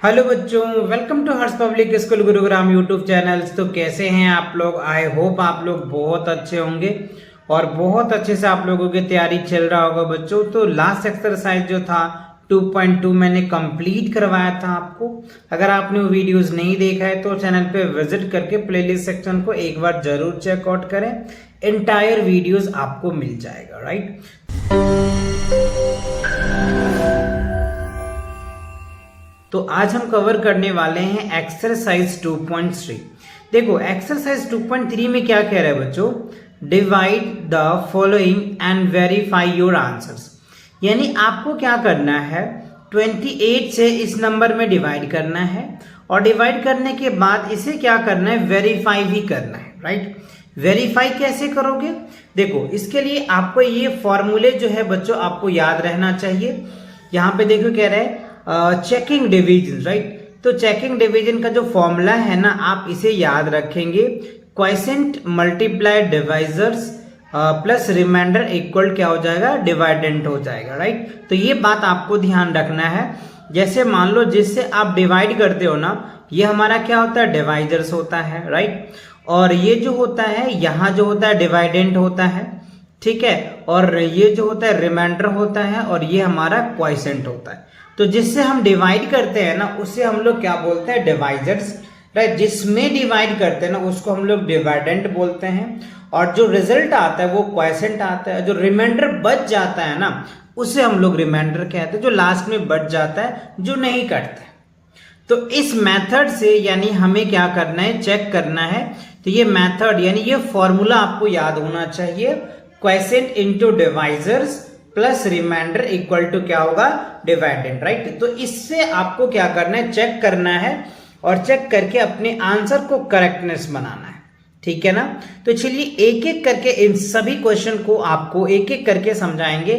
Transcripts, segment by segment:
Hello बच्चों, welcome to Harsh public school Gurugram YouTube channels. तो कैसे हैं आप लोग? आई होप आप लोग बहुत अच्छे होंगे और बहुत अच्छे से आप लोगों की तैयारी चल रहा होगा बच्चों। तो लास्ट एक्सरसाइज जो था 2.2 मैंने कंप्लीट करवाया था आपको। अगर आपने वो वीडियोस नहीं देखा है तो चैनल पे विजिट करके प्लेलिस्ट सेक्शन को एक बार जरूर चेकआउट करें। एंटायर वीडियोस आपको मिल जाएगा, राइट। तो आज हम कवर करने वाले हैं एक्सरसाइज 2.3। देखो एक्सरसाइज 2.3 में क्या कह रहा है बच्चों, divide the following and verify your answers. यानी आपको क्या करना है, 28 से इस नंबर में डिवाइड करना है और डिवाइड करने के बाद इसे क्या करना है, वेरीफाई भी करना है, राइट। वेरीफाई कैसे करोगे? देखो इसके लिए आपको ये फॉर्मूले जो है बच्चों आपको याद रहना चाहिए। यहाँ पे देखो कह रहा है चेकिंग डिवीजन, राइट। तो चेकिंग डिवीजन का जो फॉर्मूला है ना, आप इसे याद रखेंगे, quotient multiply divisors plus remainder equal क्या हो जाएगा, डिवाइडेंट हो जाएगा, राइट। तो ये बात आपको ध्यान रखना है। जैसे मान लो जिससे आप डिवाइड करते हो ना, ये हमारा क्या होता है, डिवाइजर्स होता है, राइट। और ये जो होता है यहाँ जो होता है डिवाइडेंट होता है, ठीक है। और ये जो होता है रिमाइंडर होता है और ये हमारा क्वोशिएंट होता है। तो जिससे हम डिवाइड करते हैं ना उसे हम लोग क्या बोलते हैं, डिवाइजर्स, राइट। जिसमें डिवाइड करते हैं ना उसको हम लोग डिवाइडेंट बोलते हैं। और जो रिजल्ट आता है वो क्वोशिएंट आता है। जो रिमाइंडर बच जाता है ना उसे हम लोग रिमाइंडर कहते हैं, जो लास्ट में बच जाता है, जो नहीं कटता है। तो इस मेथड से यानी हमें क्या करना है, चेक करना है। तो ये मेथड यानी ये फॉर्मूला आपको याद होना चाहिए, quotient into divisors plus remainder equal to क्या होगा, डिवाइडेंट, राइट। तो इससे आपको क्या करना है, चेक करना है और चेक करके अपने आंसर को करेक्टनेस बनाना है, ठीक है ना। तो चलिए एक एक करके इन सभी क्वेश्चन को आपको एक एक करके समझाएंगे,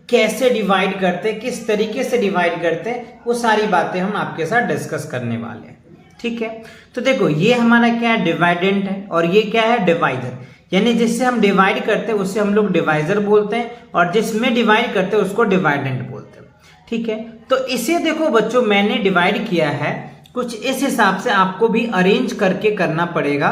कैसे डिवाइड करते हैं, किस तरीके से डिवाइड करते हैं, वो सारी बातें हम आपके साथ डिस्कस करने वाले हैं, ठीक है। तो देखो ये हमारा क्या है, डिवाइडेंट है और ये क्या है, डिवाइजर। यानी जिससे हम डिवाइड करते हैं उससे हम लोग डिवाइजर बोलते हैं और जिसमें डिवाइड करते हैं उसको डिवाइडेंट बोलते हैं, ठीक है। तो इसे देखो बच्चों मैंने डिवाइड किया है कुछ इस हिसाब से, आपको भी अरेंज करके करना पड़ेगा,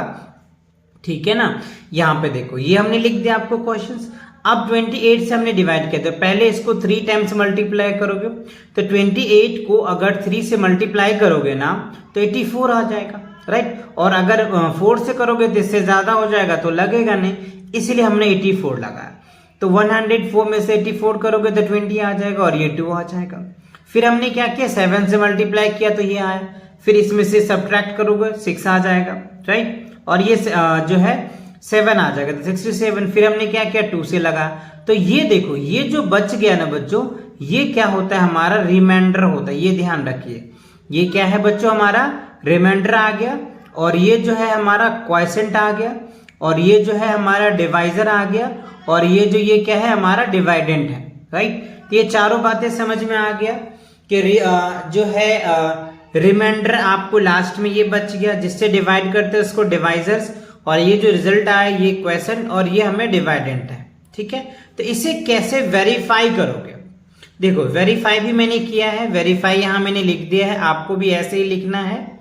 ठीक है ना। यहाँ पे देखो ये हमने लिख दिया आपको क्वेश्चंस। अब 28 से हमने डिवाइड किया, तो पहले इसको 3 टाइम्स मल्टीप्लाई करोगे। तो 28 को अगर 3 से मल्टीप्लाई करोगे ना तो 84 आ जाएगा, राइट। और अगर 4 से करोगे तो इससे ज्यादा हो जाएगा तो लगेगा नहीं, इसलिए हमने 84 लगाया। तो 104 में से 84 करोगे तो 20 आ जाएगा और ये 2 आ जाएगा। फिर हमने क्या किया, 7 से मल्टीप्लाई किया तो ये आया। फिर इसमें से सब्ट्रैक्ट करोगे 6 आ जाएगा, राइट। और ये जो है 7 आ जाएगा तो 67। फिर हमने क्या किया, 2 से लगा। तो ये देखो ये जो बच गया ना बच्चों, ये क्या होता है, हमारा रिमाइंडर होता है। ये ध्यान रखिए, ये क्या है बच्चों, हमारा रिमाइंडर आ गया। और ये जो है हमारा क्वोशिएंट आ गया और ये जो है हमारा डिवाइजर आ गया और ये क्या है, हमारा डिवाइडेंट है, राइट। ये चारों बातें समझ में आ गया कि जो है रिमाइंडर आपको लास्ट में ये बच गया, जिससे डिवाइड करते हैं उसको डिवाइजर्स, और ये जो रिजल्ट आया ये क्वोशिएंट और ये हमें डिवाइडेंट है, ठीक है। तो इसे कैसे वेरीफाई करोगे, देखो वेरीफाई भी मैंने किया है। वेरीफाई यहां मैंने लिख दिया है, आपको भी ऐसे ही लिखना है,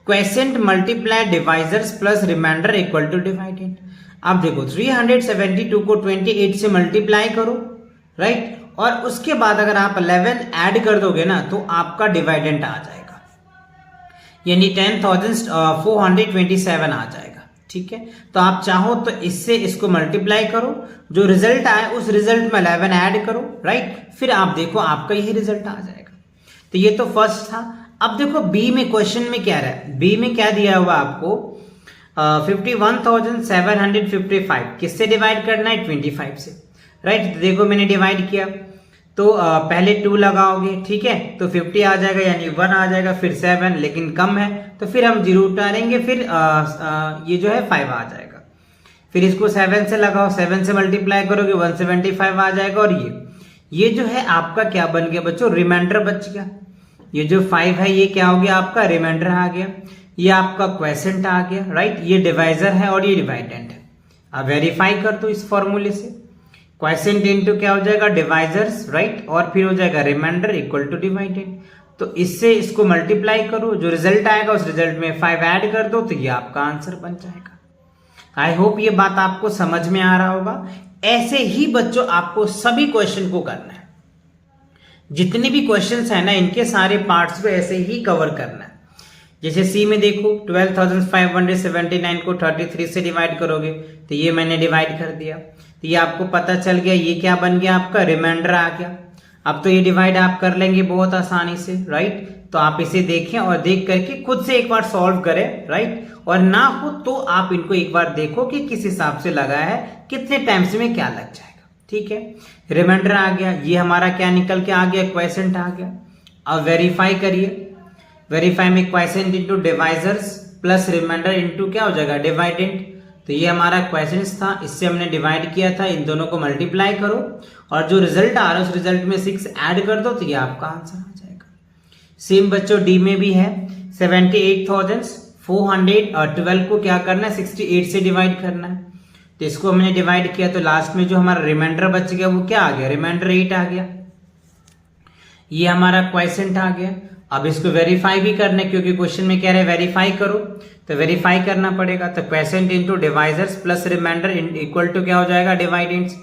quotient multiply divisors plus remainder equal to dividend. अब देखो 372 को 28 से मल्टीप्लाई करो, राइट। और उसके बाद अगर आप 11 ऐड कर दोगे ना तो आपका डिवाइडेंट आ जाएगा, यानी 10,427 आ जाएगा, ठीक है। तो आप चाहो तो इससे इसको मल्टीप्लाई करो, जो रिजल्ट आए उस रिजल्ट में 11 ऐड करो, राइट। फिर आप देखो आपका यही रिजल्ट आ जाएगा। तो ये तो फर्स्ट था। अब देखो बी में क्वेश्चन में क्या रहा है, बी में क्या दिया हुआ आपको, 51,755 किससे डिवाइड करना है, 25 से, राइट। देखो मैंने डिवाइड किया तो पहले 2 लगाओगे, ठीक है, तो 50 आ जाएगा, यानी 1 आ जाएगा। फिर 7 लेकिन कम है तो फिर हम 0 उतारेंगे, फिर ये जो है 5 आ जाएगा। फिर इसको 7 से लगाओ, 7 से मल्टीप्लाई करोगे 175 आ जाएगा। और ये जो है आपका क्या बन गया बच्चों, रिमाइंडर बच गया। ये जो 5 है ये क्या हो गया, आपका रिमाइंडर आ गया। ये आपका क्वोशिएंट आ गया, राइट। ये डिवाइजर है और ये डिवाइडेंट है। अब वेरीफाई कर दो इस फॉर्मूले से, क्वोशिएंट इनटू क्या हो जाएगा, डिवाइजर्स, राइट। और फिर हो जाएगा रिमाइंडर इक्वल टू डिवाइडेंट। तो इससे इसको मल्टीप्लाई करो, जो रिजल्ट आएगा उस रिजल्ट में 5 ऐड कर दो, तो ये आपका आंसर बन जाएगा। आई होप ये बात आपको समझ में आ रहा होगा। ऐसे ही बच्चों आपको सभी क्वेश्चन को करना है, जितने भी क्वेश्चंस है ना इनके सारे पार्ट्स को ऐसे ही कवर करना है। जैसे सी में देखो 12,579 को 33 से डिवाइड करोगे, तो ये मैंने डिवाइड कर दिया, तो ये आपको पता चल गया, ये क्या बन गया आपका रिमाइंडर आ गया। अब तो ये डिवाइड आप कर लेंगे बहुत आसानी से, राइट। तो आप इसे देखें और देख करके खुद से एक बार सॉल्व करें, राइट। और ना हो तो आप इनको एक बार देखो कि किस हिसाब से लगा है, कितने टाइम्स में क्या लग जाएगा, ठीक है। रिमाइंडर आ गया, ये हमारा क्या निकल के आ गया, क्वेश्चन आ गया। अब वेरीफाई करिए, वेरीफाई में question into divisors plus remainder into क्या हो जाएगा, डिवाइडेंट। तो ये हमारा क्वेश्चन था, इससे हमने डिवाइड किया था, इन दोनों को मल्टीप्लाई करो और जो रिजल्ट आ रहा है उस रिजल्ट में 6 ऐड कर दो, तो ये आपका आंसर आ जाएगा। सेम बच्चों डी में भी है, 78,412 को क्या करना है, 68 से डिवाइड करना है। तो इसको हमने डिवाइड किया, तो लास्ट में जो हमारा रिमाइंडर बच गया वो क्या आ गया, रिमाइंडर 8 आ गया। ये हमारा क्वेश्चन आ गया। अब इसको वेरीफाई भी करना है, क्योंकि क्वेश्चन में कह रहे हैं वेरीफाई करो, तो वेरीफाई करना पड़ेगा। तो question into divisors plus remainder equal to क्या हो जाएगा, डिवाइडेंट्स।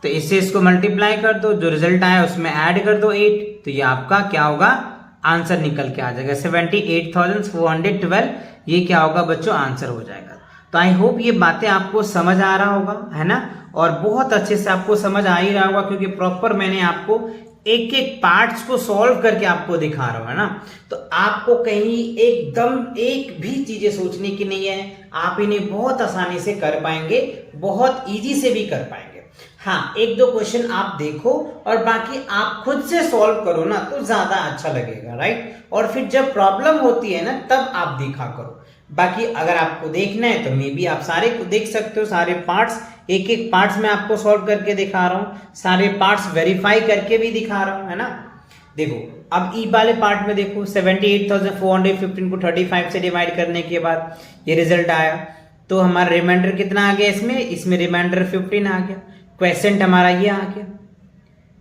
तो इससे इसको मल्टीप्लाई कर दो, जो रिजल्ट आया उसमें ऐड कर दो 8, तो ये आपका क्या होगा, आंसर निकल के आ जाएगा 78,412। ये क्या होगा बच्चों, आंसर हो जाएगा। तो आई होप ये बातें आपको समझ आ रहा होगा, है ना, और बहुत अच्छे से आपको समझ आ ही रहा होगा, क्योंकि प्रॉपर मैंने आपको एक एक पार्ट्स को सॉल्व करके आपको दिखा रहा हूं, है ना। तो आपको कहीं एकदम एक भी चीजें सोचने की नहीं है, आप इन्हें बहुत आसानी से कर पाएंगे, बहुत इजी से भी कर पाएंगे। हाँ, एक दो क्वेश्चन आप देखो और बाकी आप खुद से सॉल्व करो ना, तो ज्यादा अच्छा लगेगा, राइट। और फिर जब प्रॉब्लम होती है ना, तब आप देखा करो। बाकी अगर आपको देखना है तो मे बी आप सारे को देख सकते हो, सारे पार्ट्स, एक एक पार्ट्स में आपको सॉल्व करके दिखा रहा हूं, सारे पार्ट्स वेरीफाई करके भी दिखा रहा हूं, है ना। देखो अब ई वाले पार्ट में देखो, 78,415 को 35 से डिवाइड करने के बाद ये रिजल्ट आया, तो हमारा रिमाइंडर कितना आ गया, इसमें रिमाइंडर 15 आ गया। क्वेश्चन हमारा ये आ गया,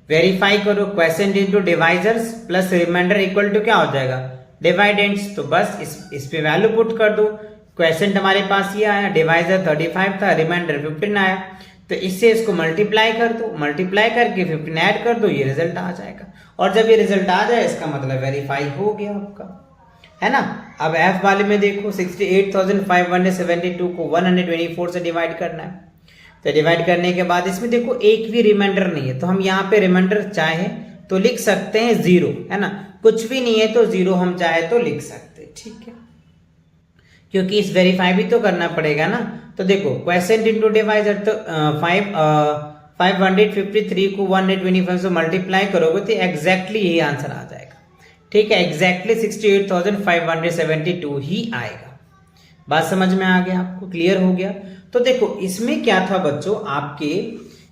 वेरीफाई करो, question into divisors plus remainder equal to क्या हो जाएगा, डिवाइडेंट्स। तो बस इस पे वैल्यू पुट कर दो। क्वेश्चन हमारे पास ये आया, डिवाइजर 35 था, रिमाइंडर 15 आया, तो इससे इसको मल्टीप्लाई कर दो, मल्टीप्लाई करके 15 ऐड कर दो, ये रिजल्ट आ जाएगा। और जब ये रिजल्ट आ जाए इसका मतलब वेरीफाई हो गया आपका, है ना। अब एफ वाले में देखो 68,572 को 124 से डिवाइड करना है। तो डिवाइड करने के बाद इसमें देखो एक भी रिमाइंडर नहीं है, तो हम यहाँ पे रिमाइंडर चाहे तो लिख सकते हैं 0, है ना। कुछ भी नहीं है तो 0 हम चाहे तो लिख सकते हैं, ठीक है, क्योंकि इस वेरीफाई भी तो करना पड़ेगा ना। तो देखो क्वेश्चन इंटू डिवाइजर, तो 553 को 125 से मल्टीप्लाई करोगे तो एग्जैक्टली यही आंसर आ जाएगा, ठीक है। एग्जैक्टली 68,572 ही आएगा। बात समझ में आ गया आपको, क्लियर हो गया। तो देखो इसमें क्या था बच्चों, आपके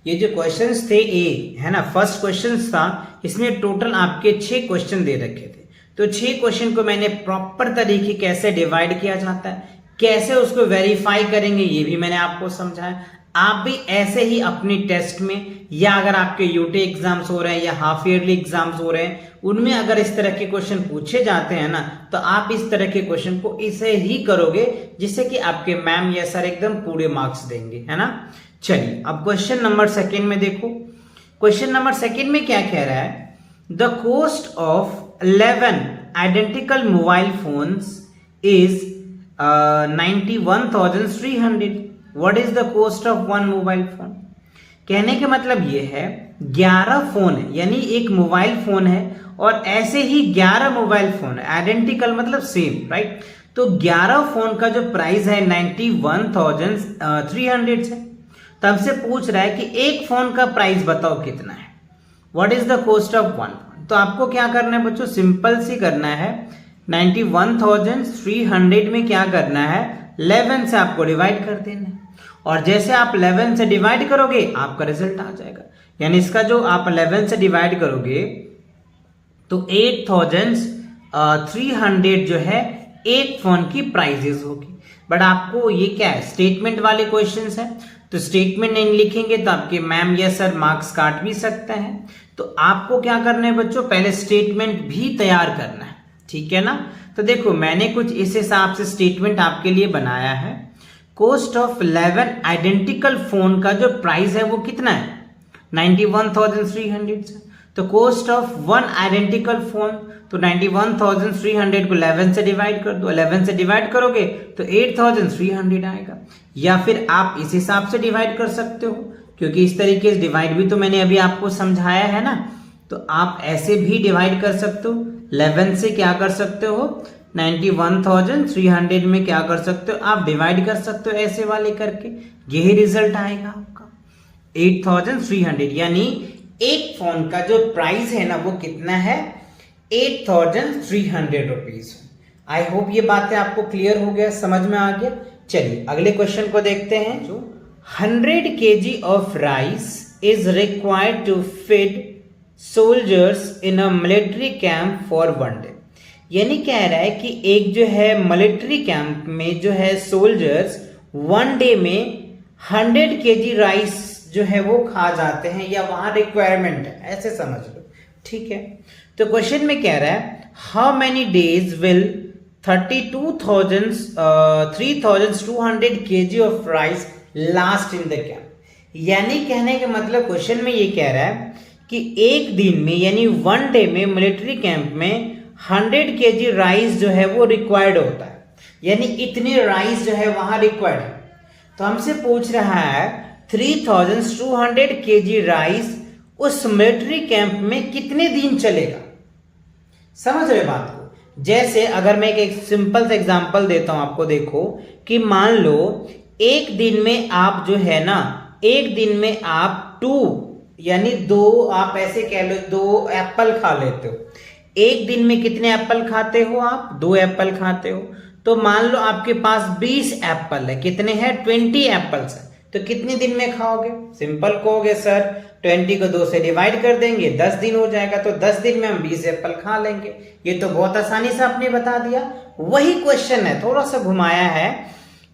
ये जो क्वेश्चंस थे ए, है ना, फर्स्ट क्वेश्चन था, इसमें टोटल आपके 6 क्वेश्चन दे रखे थे। तो 6 क्वेश्चन को मैंने प्रॉपर तरीके कैसे डिवाइड किया जाता है, कैसे उसको वेरीफाई करेंगे, ये भी मैंने आपको समझाया। आप भी ऐसे ही अपनी टेस्ट में, या अगर आपके यूटी एग्जाम्स हो रहे हैं या हाफ ईयरली एग्जाम्स हो रहे हैं, उनमें अगर इस तरह के क्वेश्चन पूछे जाते हैं ना, तो आप इस तरह के क्वेश्चन को इसे ही करोगे, जिससे कि आपके मैम या सर एकदम पूरे मार्क्स देंगे, है ना। चलिए अब क्वेश्चन नंबर 2 में देखो। क्वेश्चन नंबर 2 में क्या कह रहा है, the cost of 11 identical mobile phones is 91,300। What is the cost of one mobile phone. कहने का मतलब ये है 11 फोन है, यानी एक मोबाइल फोन है और ऐसे ही 11 मोबाइल फोन है, आइडेंटिकल मतलब सेम, राइट। तो 11 फोन का जो प्राइस है 91,300 है। तो हमसे पूछ रहा है कि एक फोन का प्राइस बताओ कितना है, what is the cost of one phone. तो आपको क्या करना है बच्चों, सिंपल सी करना है, 91,300 में क्या करना है, 11 से आपको डिवाइड कर देना है, और जैसे आप 11 से डिवाइड करोगे आपका रिजल्ट आ जाएगा। यानी इसका जो आप 11 से डिवाइड करोगे तो 8,300 जो है एक फोन की प्राइजेस होगी। बट आपको ये क्या है, स्टेटमेंट वाले क्वेश्चंस है, तो स्टेटमेंट नहीं लिखेंगे तो आपके मैम या सर मार्क्स काट भी सकते हैं। तो आपको क्या करना है बच्चों, पहले स्टेटमेंट भी तैयार करना है, ठीक है ना। तो देखो मैंने कुछ इस हिसाब से स्टेटमेंट आपके लिए बनाया है। कॉस्ट ऑफ 11 आइडेंटिकल फोन का जो प्राइस है वो कितना है, 91,300 से। तो कॉस्ट ऑफ 1 आइडेंटिकल फोन, तो 91,300 को 11 से डिवाइड कर दो, 11 से डिवाइड करोगे तो 8,300 आएगा। या फिर आप इस हिसाब से डिवाइड कर सकते हो, क्योंकि इस तरीके से डिवाइड भी तो मैंने अभी आपको समझाया है ना। तो आप ऐसे भी डिवाइड कर सकते हो, 11 से क्या कर सकते हो, 91,300 में क्या कर सकते हो, आप डिवाइड कर सकते हो ऐसे वाले करके, यही रिजल्ट आएगा आपका 8,300। यानी एक फोन का जो प्राइस है ना वो कितना है, 8,300 रुपीज। आई होप ये बातें आपको क्लियर हो गया, समझ में आ गया। चलिए अगले क्वेश्चन को देखते हैं। जो 100 kg of rice is required to feed soldiers in a military camp for 1 day। यानी कह रहा है कि एक जो है मिलिट्री कैंप में जो है सोल्जर्स 1 डे में 100 kg राइस जो है वो खा जाते हैं, या वहां रिक्वायरमेंट है, ऐसे समझ लो, ठीक है। तो क्वेश्चन में कह रहा है how many days will 3,200 kg of rice last in the camp. यानी कहने का मतलब क्वेश्चन में ये कह रहा है कि एक दिन में यानी 1 डे में मिलिट्री कैंप में 100 kg राइस जो है वो रिक्वायर्ड होता है, यानी इतने राइस जो है वहां रिक्वायर्ड है। तो हमसे पूछ रहा है 3,200 kg राइस उस मिलिट्री कैंप में कितने दिन चलेगा। समझ रहे बात को। जैसे अगर मैं एक सिंपल सा एग्जांपल देता हूं आपको, देखो कि मान लो एक दिन में आप जो है ना, एक दिन में आप 2 यानी 2 आप ऐसे कह लो 2 एप्पल खा लेते हो। एक दिन में कितने एप्पल खाते हो आप, 2 एप्पल खाते हो। तो मान लो आपके पास 20 एप्पल है, कितने हैं, 20 एप्पल्स है। तो कितने दिन में खाओगे, सिंपल कहोगे सर 20 को 2 से डिवाइड कर देंगे, 10 दिन हो जाएगा, तो 10 दिन में हम 20 एप्पल खा लेंगे। ये तो बहुत आसानी से आपने बता दिया। वही क्वेश्चन है, थोड़ा सा घुमाया है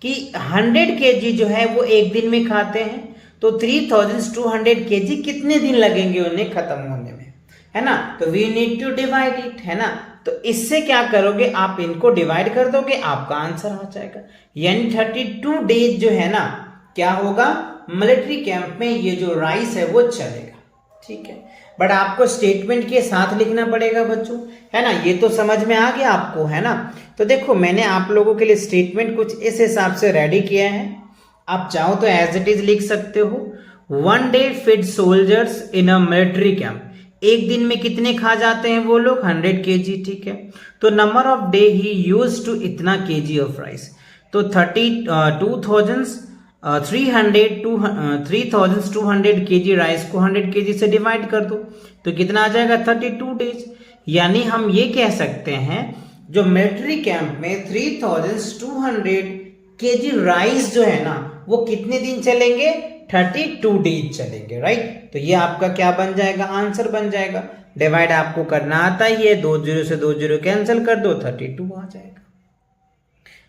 कि 100 kg जो है वो एक दिन में खाते हैं, तो 3,200 kg कितने दिन लगेंगे उन्हें खत्म होने में, है ना। तो we need to divide it, है ना। तो इससे क्या करोगे, आप इनको डिवाइड कर दोगे, आपका आंसर आ जाएगा। यानी 32 डेज जो है ना क्या होगा, मिलिट्री कैंप में ये जो राइस है वो चलेगा, ठीक है। बट आपको स्टेटमेंट के साथ लिखना पड़ेगा बच्चों, है ना। ये तो समझ में आ गया आपको, है ना। तो देखो मैंने आप लोगों के लिए स्टेटमेंट कुछ इस हिसाब से रेडी किया है। आप चाहो तो एज इट इज लिख सकते हो। 1 day feed soldiers in a military camp, एक दिन में कितने खा जाते हैं वो लोग, 100 kg, ठीक है। तो नंबर ऑफ डे ही यूज टू इतना kg ऑफ राइस, तो 3,200 kg राइस को 100 kg से डिवाइड कर दो, तो कितना आ जाएगा, 32 डेज। यानी हम ये कह सकते हैं जो मिलिट्री कैंप में 3,200 kg राइस जो है ना वो कितने दिन चलेंगे, 32 डेज चलेंगे, राइट। तो ये आपका क्या बन जाएगा, आंसर बन जाएगा। डिवाइड आपको करना आता ही है, 2 0 से 2 0 कैंसिल कर दो, 32 आ जाएगा।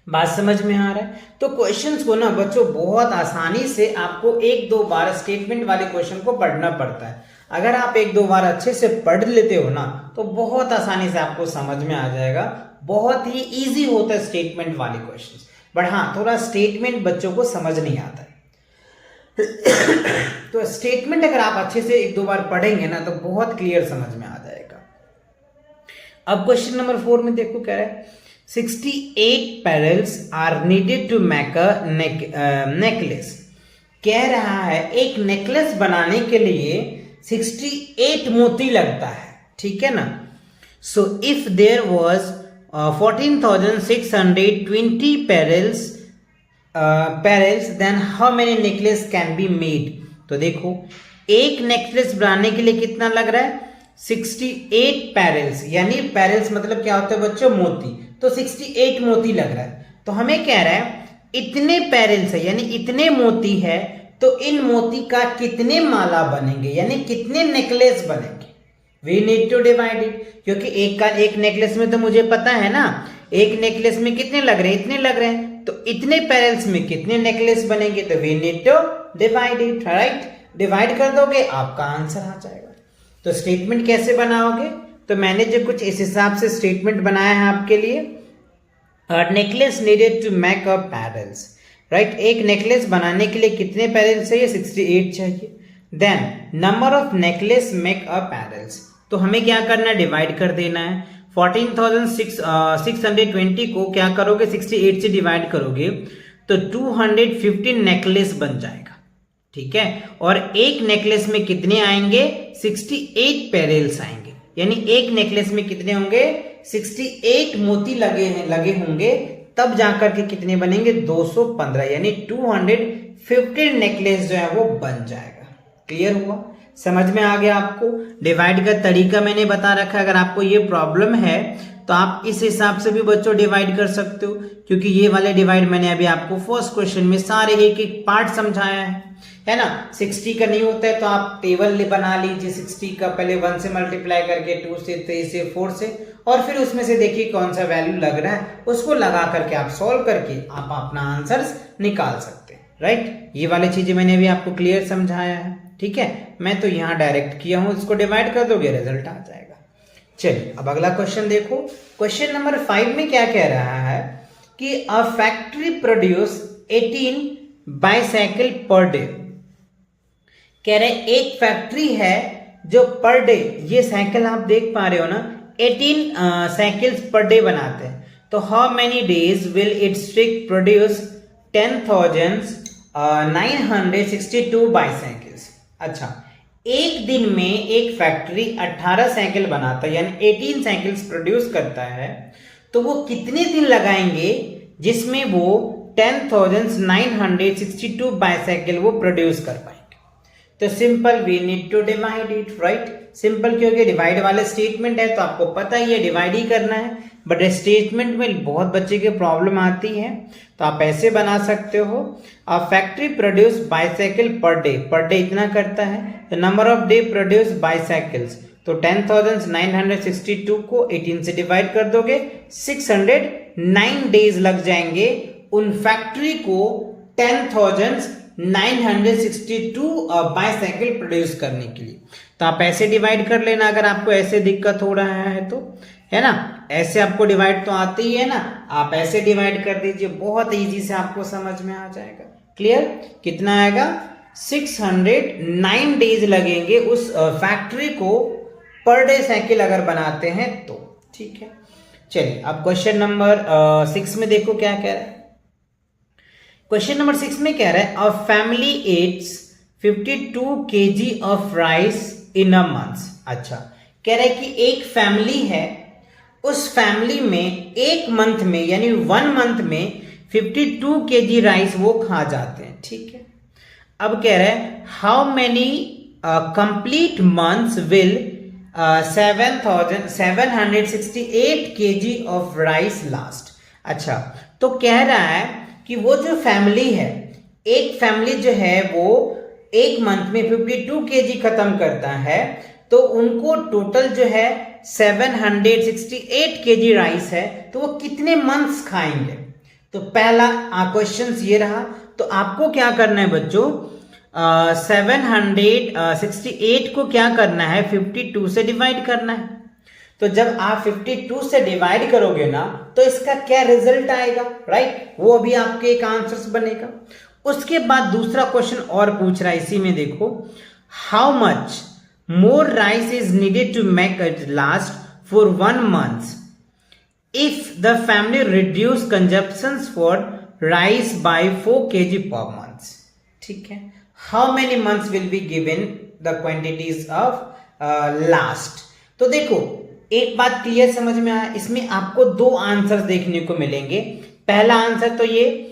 बात समझ में आ रहा है। तो क्वेश्चंस को ना बच्चों बहुत आसानी से आपको 1-2 बार स्टेटमेंट वाले क्वेश्चन को पढ़ना पड़ता है। अगर आप 1-2 बार अच्छे से पढ़ लेते हो ना तो बहुत आसानी से आपको समझ में आ जाएगा। बहुत ही इजी होता है स्टेटमेंट वाले क्वेश्चंस, बट हाँ थोड़ा स्टेटमेंट बच्चों को समझ नहीं आता है। तो स्टेटमेंट अगर आप अच्छे से 1-2 बार पढ़ेंगे ना तो बहुत क्लियर समझ में आ जाएगा। अब क्वेश्चन नंबर 4 में देखो कह रहा है 68 pearls are needed to make a necklace. कह रहा है एक नेकलेस बनाने के लिए 68 मोती लगता है, ठीक है ना। So if there was 14,620 pearls then how many necklace can be made. तो देखो एक नेकलेस बनाने के लिए कितना लग रहा है, 68 पेरल्स, यानी पेरल्स मतलब क्या होता है बच्चों, मोती। तो 68 मोती लग रहा है। तो हमें कह रहा है इतने पेरल्स है यानी इतने मोती है, तो इन मोती का कितने माला बनेंगे यानी कितने नेकलेस बनेंगे। We need to divide it, क्योंकि एक नेकलेस में तो मुझे पता है ना, एक नेकलेस में कितने लग रहे हैं, इतने लग रहे हैं, तो इतने पेरल्स में कितने नेकलेस बनेंगे। तो we need to divide it, right, divide कर दोगे आपका आंसर आ जाएगा। तो स्टेटमेंट कैसे बनाओगे, तो मैंने जो कुछ इस हिसाब से स्टेटमेंट बनाया है आपके लिए। Necklace needed to make a pearls, right, एक नेकलेस बनाने के लिए कितने पैरल्स चाहिए, 68 चाहिए। Then number of necklace make a pearls, तो हमें क्या करना है, डिवाइड कर देना है। 14,620 को क्या करोगे, 68 से डिवाइड करोगे तो 215 नेकलेस बन जाएगा, ठीक है। और एक नेकलेस में कितने आएंगे, 68 पैरेल्स आएंगे, यानी एक नेकलेस में कितने होंगे, 68 मोती लगे होंगे, तब जाकर के कितने बनेंगे, 215, यानी 215 नेकलेस जो है वो बन जाएगा। क्लियर हुआ, समझ में आ गया आपको। डिवाइड का तरीका मैंने बता रखा है, अगर आपको ये प्रॉब्लम है तो आप इस हिसाब से भी बच्चों डिवाइड कर सकते हो, क्योंकि ये वाले डिवाइड मैंने अभी आपको फर्स्ट क्वेश्चन में सारे एक एक पार्ट समझाया है ना। 60 का नहीं होता है तो आप टेबल बना लीजिए, 60 का पहले 1 से मल्टीप्लाई करके, 2 से, 3 से, 4 से, और फिर उसमें से देखिए कौन सा वैल्यू लग रहा है, उसको लगा करके आप सॉल्व करके आप अपना आंसर्स निकाल सकते हैं, राइट। ये वाली चीजें मैंने भी आपको क्लियर समझाया है, ठीक है। मैं तो यहाँ डायरेक्ट किया हूं, इसको डिवाइड कर दोगे रिजल्ट आ जाएगा। चलिए अब अगला क्वेश्चन देखो। क्वेश्चन नंबर 5 में क्या कह रहा है कि a factory produce 18 bicycle per day. कह रहे एक फैक्ट्री है जो पर डे, ये साइकिल आप देख पा रहे हो ना, 18 साइकिल्स पर डे बनाते हैं। तो how many days will it's trick produce 10,962 bicycles. अच्छा, एक दिन में एक फैक्ट्री 18 साइकिल बनाता है, यानी 18 साइकिल्स प्रोड्यूस करता है, तो वो कितने दिन लगाएंगे जिसमें वो 10,962 बाइसाइकिल वो प्रोड्यूस कर पाएंगे। तो simple, we need to divide it, right. Simple क्योंकि डिवाइड वाले स्टेटमेंट है तो आपको पता ही है डिवाइड ही करना है, बट स्टेटमेंट में बहुत बच्चे की प्रॉब्लम आती है, तो आप ऐसे बना सकते हो। A factory produce bicycle per day इतना करता है, तो number of day produce bicycles, तो 10,962 को 18 से डिवाइड कर दोगे, 609 डेज लग जाएंगे उन फैक्ट्री को 10,962 बाइसाइकिल प्रोड्यूस करने के लिए। तो आप ऐसे डिवाइड कर लेना अगर आपको ऐसे दिक्कत हो रहा है तो, है ना। ऐसे आपको डिवाइड तो आती ही है ना, आप ऐसे डिवाइड कर दीजिए, बहुत इजी से आपको समझ में आ जाएगा। क्लियर, कितना आएगा, 609 डेज लगेंगे उस फैक्ट्री को पर डे साइकिल अगर बनाते हैं तो, ठीक है। चलिए अब क्वेश्चन नंबर 6 में देखो क्या कह रहा है। क्वेश्चन नंबर 6 में कह रहा है a family eats 52 kg of rice in a month. अच्छा, कह रहा है कि एक फैमिली है, उस फैमिली में एक मंथ में यानी 1 मंथ में 52 kg राइस वो खा जाते हैं, ठीक है। अब कह रहा है how many complete months will 7,768 kg of rice last. अच्छा, तो कह रहा है कि वो जो फैमिली है, एक फैमिली जो है वो एक मंथ में 52 kg खत्म करता है, तो उनको टोटल जो है 768 kg राइस है, तो वो कितने मंथ्स खाएंगे। तो पहला क्वेश्चन ये रहा, तो आपको क्या करना है बच्चों, 768 को क्या करना है, 52 से डिवाइड करना है। तो जब आप 52 से डिवाइड करोगे ना, तो इसका क्या रिजल्ट आएगा, राइट, वो अभी आपके एक आंसर्स बनेगा। उसके बाद दूसरा क्वेश्चन और पूछ रहा है इसी में, देखो how much more rice is needed to make it last for 1 month if the family reduce consumptions for rice by 4 kg per month, ठीक है। How many months will be given the quantities of last. तो देखो एक बात clear समझ में आया, इसमें आपको 2 आंसर देखने को मिलेंगे। पहला आंसर तो ये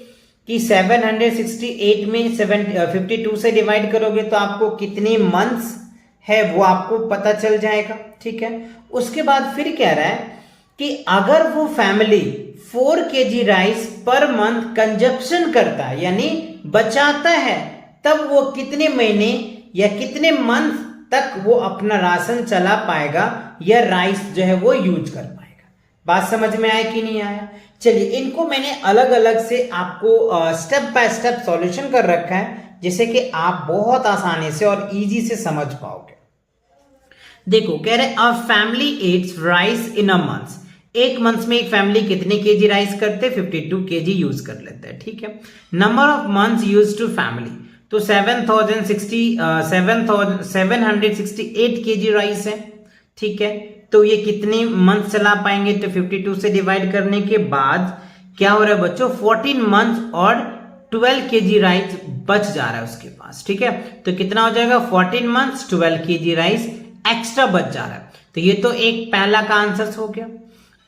कि 768 में 52 से डिवाइड करोगे तो आपको कितने मंथ्स है वो आपको पता चल जाएगा, ठीक है। उसके बाद फिर कह रहा है कि अगर वो family 4 kg rice per month consumption करता है यानी बचाता है, तब वो कितने महीने या कितने मंथ तक वो अपना राशन चला पाएगा या राइस जो है वो यूज कर पाएगा। बात समझ में आया कि नहीं आया। चलिए इनको मैंने अलग अलग से आपको स्टेप बाय स्टेप सॉल्यूशन कर रखा है, जिससे कि आप बहुत आसानी से और इजी से समझ पाओगे। देखो कह रहे a family Yeats rice in a month, एक मंथ में एक फैमिली कितने केजी राइस करते हैं, 52 केजी यूज कर लेते हैं, ठीक है। Number of months use to family, तो 768 केजी राइस है, ठीक है। तो ये कितने मंथ चला पाएंगे, तो 52 से डिवाइड करने के बाद क्या हो रहा है बच्चों, 14 मंथ और 12 केजी राइस बच जा रहा है उसके पास, ठीक है। तो कितना हो जाएगा, 14 मंथ्स 12 केजी राइस एक्स्ट्रा बच जा रहा है। तो ये तो एक पहला का आंसर हो गया।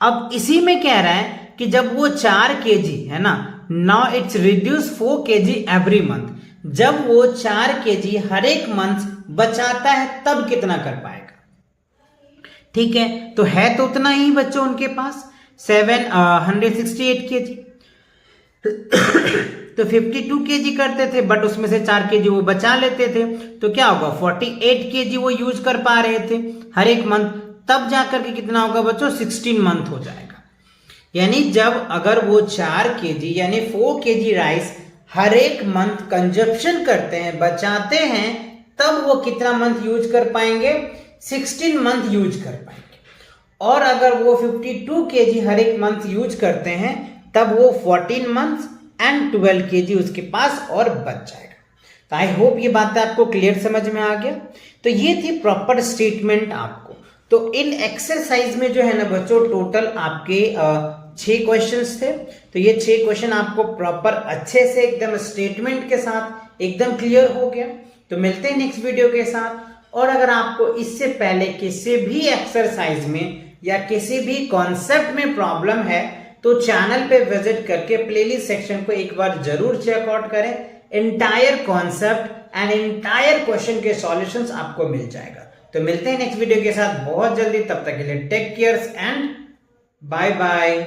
अब इसी में कह रहा है कि जब वो 4 केजी है ना, now it's reduce 4 KG every month, जब वो 4 केजी हर एक मंथ बचाता है तब कितना कर पाएगा, ठीक है। तो है तो उतना ही बच्चों उनके पास 768 केजी तो 52 केजी करते थे, बट उसमें से 4 केजी वो बचा लेते थे, तो क्या होगा 48 केजी वो यूज कर पा रहे थे हर एक मंथ, तब जाकर के कितना होगा बच्चों, 16 मंथ हो जाएगा। यानी जब अगर वो 4 केजी यानी 4 केजी राइस हर एक मंथ कंजप्शन करते हैं, बचाते हैं, तब वो कितना मंथ यूज कर पाएंगे, 16 मंथ यूज कर पाएंगे। और अगर वो 52 केजी हर एक मंथ यूज करते हैं, तब वो 14 मंथ एंड 12 केजी उसके पास और बच जाएगा। तो आई होप ये बातें आपको क्लियर समझ में आ गया। तो ये थी प्रॉपर स्टेटमेंट आपको। तो इन एक्सरसाइज में जो है ना बच्चों, टोटल आपके 6 क्वेश्चंस थे। तो ये 6 क्वेश्चन आपको प्रॉपर अच्छे से एकदम स्टेटमेंट के साथ एकदम क्लियर हो गया। तो मिलते हैं नेक्स्ट वीडियो के साथ। और अगर आपको इससे पहले किसी भी एक्सरसाइज में या किसी भी कॉन्सेप्ट में प्रॉब्लम है, तो चैनल पे विजिट करके प्लेलिस्ट सेक्शन को एक बार जरूर चेकआउट करें। Entire concept and entire question के सॉल्यूशंस आपको मिल जाएगा। तो मिलते हैं नेक्स्ट वीडियो के साथ बहुत जल्दी, तब तक के लिए take care and bye bye.